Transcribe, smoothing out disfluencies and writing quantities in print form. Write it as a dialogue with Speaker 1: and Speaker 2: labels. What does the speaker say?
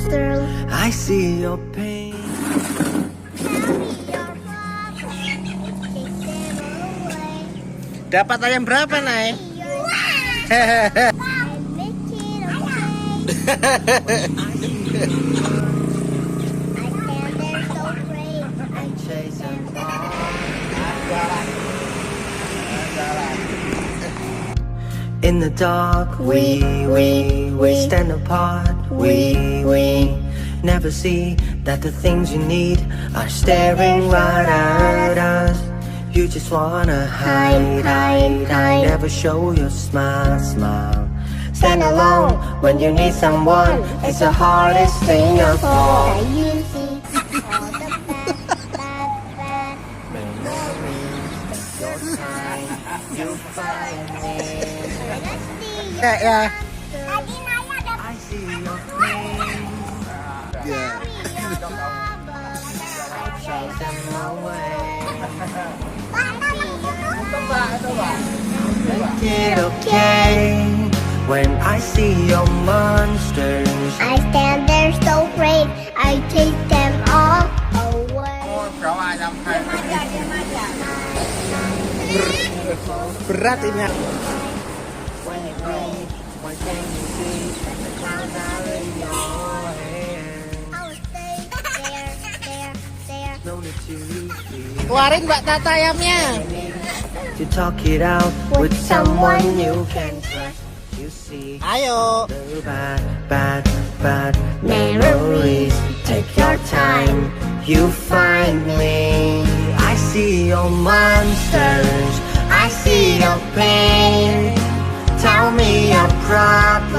Speaker 1: monster.
Speaker 2: I see your pain.
Speaker 3: Dapat ayam berapa, Nay?
Speaker 2: In the dark, we stand apart. We never see that the things you need are staring right at us. You just wanna hide. Never show your smile. Stand alone when you need someone. It's the hardest thing of all. You find me.
Speaker 3: Ya.
Speaker 2: I see your pain.
Speaker 3: Ya.
Speaker 2: Chase them away. Make it okay when I see your monsters.
Speaker 1: I stand there so afraid. I take them all away.
Speaker 3: Berat ini.
Speaker 2: When you breathe, what can you see? The clouds are in your hand.
Speaker 1: I'll stay there.
Speaker 2: No need to feel.
Speaker 3: Keluarin Mbak Tata ayamnya.
Speaker 2: To talk it out with someone you can trust. You see
Speaker 3: Ayo.
Speaker 2: the bad memories. Take your time, you find me. I see your monsters, I see your pain. Tell me your problems.